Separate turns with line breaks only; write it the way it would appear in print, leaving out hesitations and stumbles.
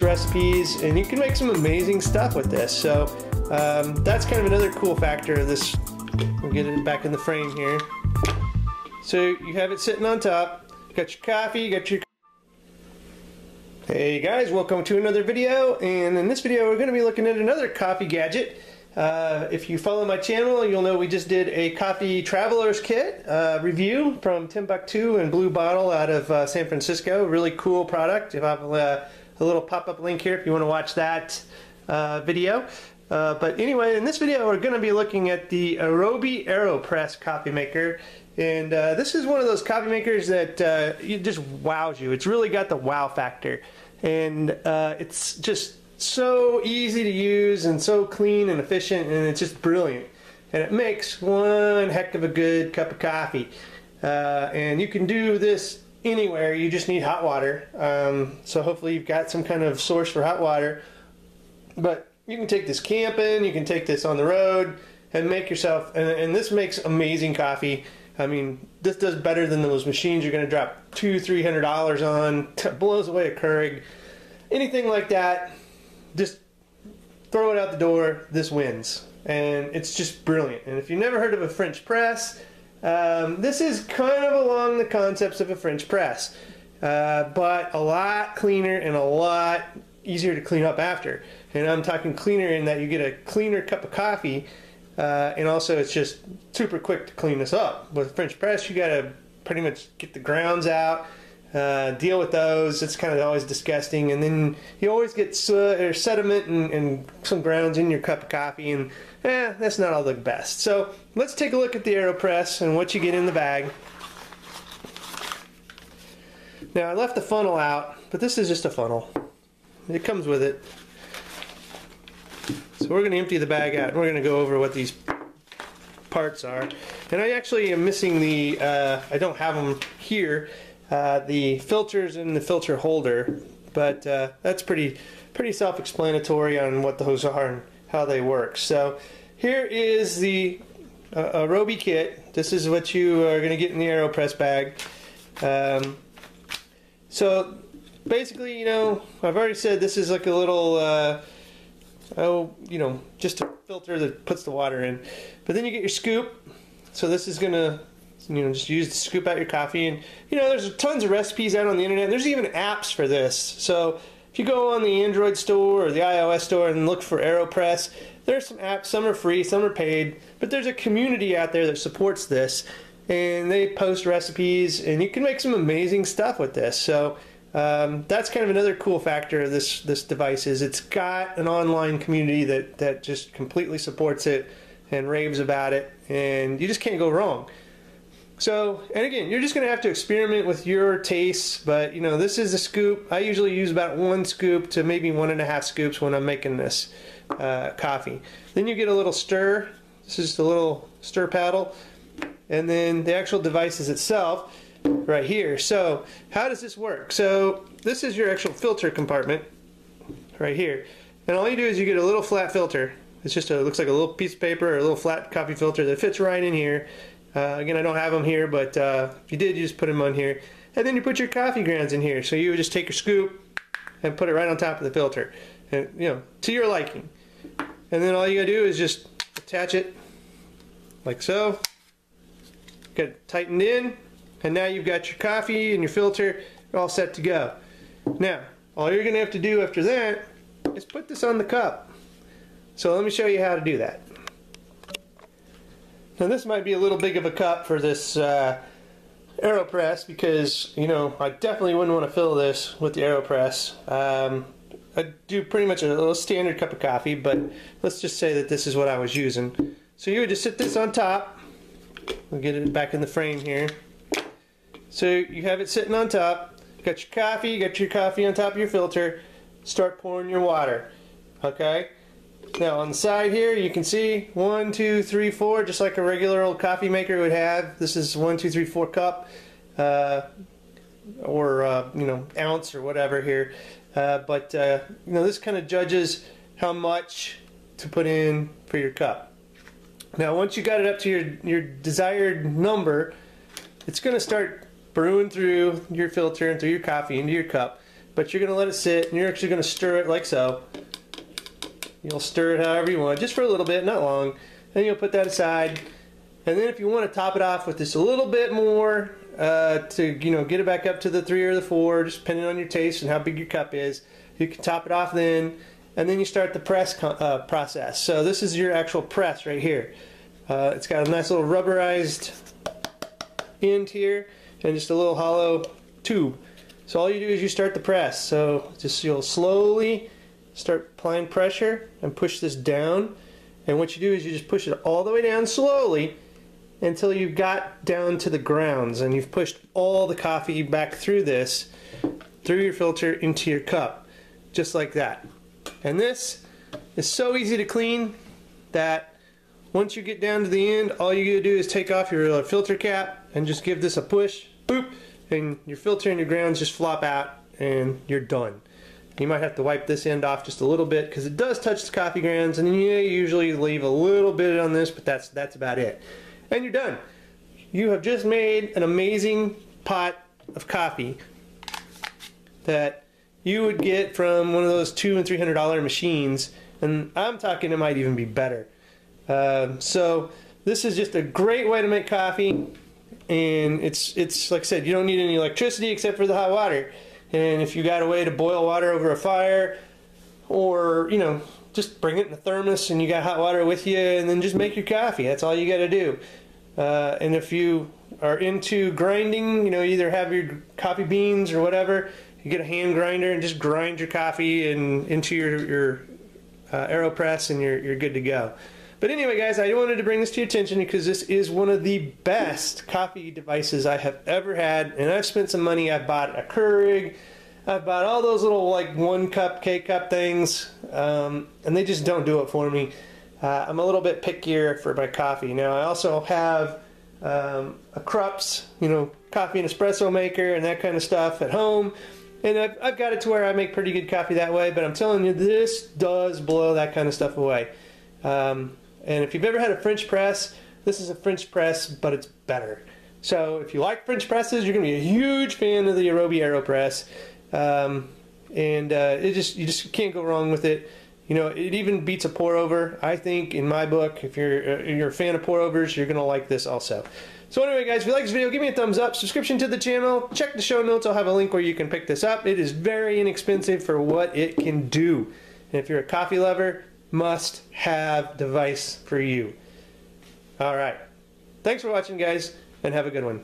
recipes, and you can make some amazing stuff with this. So that's kind of another cool factor of this. We'll get it back in the frame here. So you have it sitting on top. You got your coffee, you got your... Hey guys, welcome to another video, and in this video we're going to be looking at another coffee gadget. If you follow my channel, you'll know we just did a coffee traveler's kit review from Timbuktu and Blue Bottle out of San Francisco. Really cool product. You have a little pop-up link here if you want to watch that video. But anyway, in this video we're going to be looking at the Aerobie Aero press coffee maker. And this is one of those coffee makers that it just wows you. It's really got the wow factor. And it's just so easy to use and so clean and efficient, and it's just brilliant. And it makes one heck of a good cup of coffee. And you can do this anywhere. You just need hot water. So hopefully you've got some kind of source for hot water. But you can take this camping, you can take this on the road and make yourself, and this makes amazing coffee. I mean, this does better than those machines you're going to drop $200–300 on. Blows away a Keurig. Anything like that, just throw it out the door. This wins. And it's just brilliant. And if you've never heard of a French press, this is kind of along the concepts of a French press. But a lot cleaner and a lot easier to clean up after. And I'm talking cleaner in that you get a cleaner cup of coffee. And also it's just super quick to clean this up. With French press, you gotta pretty much get the grounds out, deal with those. It's kind of always disgusting, and then you always get or sediment and some grounds in your cup of coffee, and that's not all the best. So let's take a look at the AeroPress and what you get in the bag. Now I left the funnel out, but this is just a funnel. It comes with it. So we're going to empty the bag out, and we're going to go over what these parts are. And I actually am missing the, I don't have them here, the filters and the filter holder, but that's pretty self-explanatory on what those are and how they work. So here is the Aerobie kit. This is what you are going to get in the AeroPress bag. So basically, you know, I've already said this is like a little... just a filter that puts the water in. But then you get your scoop. So this is gonna, just use to scoop out your coffee. And there's tons of recipes out on the internet. There's even apps for this. So if you go on the Android store or the iOS store and look for AeroPress, there's some apps. Some are free, some are paid. But there's a community out there that supports this, and they post recipes, and you can make some amazing stuff with this. So that's kind of another cool factor of this device, is it's got an online community that just completely supports it and raves about it, and you just can't go wrong. So, and again, you're just going to have to experiment with your tastes, but this is a scoop. I usually use about 1 scoop to maybe 1.5 scoops when I'm making this coffee. Then you get a little stir. This is the little stir paddle, and then the actual device is itself right here. So how does this work? So this is your actual filter compartment right here, and all you do is you get a little flat filter. It's just looks like a little piece of paper or a little flat coffee filter that fits right in here. Again, I don't have them here, but if you did, you just put them on here, and then you put your coffee grounds in here. So you would just take your scoop and put it right on top of the filter, and to your liking. And then all you gotta do is just attach it like so. Get it tightened in. And now you've got your coffee and your filter all set to go. Now, all you're going to have to do after that is put this on the cup. So let me show you how to do that. Now this might be a little big of a cup for this AeroPress, because, I definitely wouldn't want to fill this with the AeroPress. I do pretty much a little standard cup of coffee, but let's just say that this is what I was using. So you would just sit this on top. We'll get it back in the frame here. So you have it sitting on top, you got your coffee on top of your filter, start pouring your water, okay? Now on the side here you can see 1, 2, 3, 4, just like a regular old coffee maker would have. This is 1, 2, 3, 4 cup, or ounce or whatever here. But this kind of judges how much to put in for your cup. Now once you got it up to your desired number, it's going to start brewing through your filter and through your coffee into your cup. but you're going to let it sit, and you're actually going to stir it like so. You'll stir it however you want, just for a little bit, not long. Then you'll put that aside. And then if you want to top it off with just a little bit more to get it back up to the 3 or the 4, just depending on your taste and how big your cup is, you can top it off then. And then you start the press process. So this is your actual press right here. It's got a nice little rubberized end here and just a little hollow tube. So all you do is you start the press. So you'll slowly start applying pressure and push this down. And what you do is you just push it all the way down slowly until you've got down to the grounds and you've pushed all the coffee back through this, through your filter into your cup, just like that. And this is so easy to clean that once you get down to the end, all you gotta do is take off your filter cap and just give this a push, boop, and your filter and your grounds just flop out and you're done. You might have to wipe this end off just a little bit because it does touch the coffee grounds, and you usually leave a little bit on this, but that's about it. And you're done. You have just made an amazing pot of coffee that you would get from one of those $200 and $300 machines, and I'm talking it might even be better. So this is just a great way to make coffee, and it's like I said, you don't need any electricity except for the hot water. And if you got a way to boil water over a fire, or just bring it in a thermos and you got hot water with you, and then just make your coffee. That's all you got to do. And if you are into grinding, either have your coffee beans or whatever, you get a hand grinder and just grind your coffee into your AeroPress, and you're good to go. But anyway, guys, I wanted to bring this to your attention because this is one of the best coffee devices I have ever had, and I've spent some money. I've bought a Keurig, I've bought all those little 1 cup, K-cup things, and they just don't do it for me. I'm a little bit pickier for my coffee. Now, I also have a Krups, coffee and espresso maker and that kind of stuff at home, and I've got it to where I make pretty good coffee that way, but I'm telling you, this does blow that kind of stuff away. And if you've ever had a French press, this is a French press, but it's better. So if you like French presses, you're going to be a huge fan of the Aerobie Aero press. You just can't go wrong with it. It even beats a pour over. I think, in my book, if you're a fan of pour overs, you're going to like this also. So anyway, guys, if you like this video, give me a thumbs up, subscription to the channel, check the show notes. I'll have a link where you can pick this up. It is very inexpensive for what it can do. And if you're a coffee lover, must have device for you. Alright. Thanks for watching, guys, and have a good one.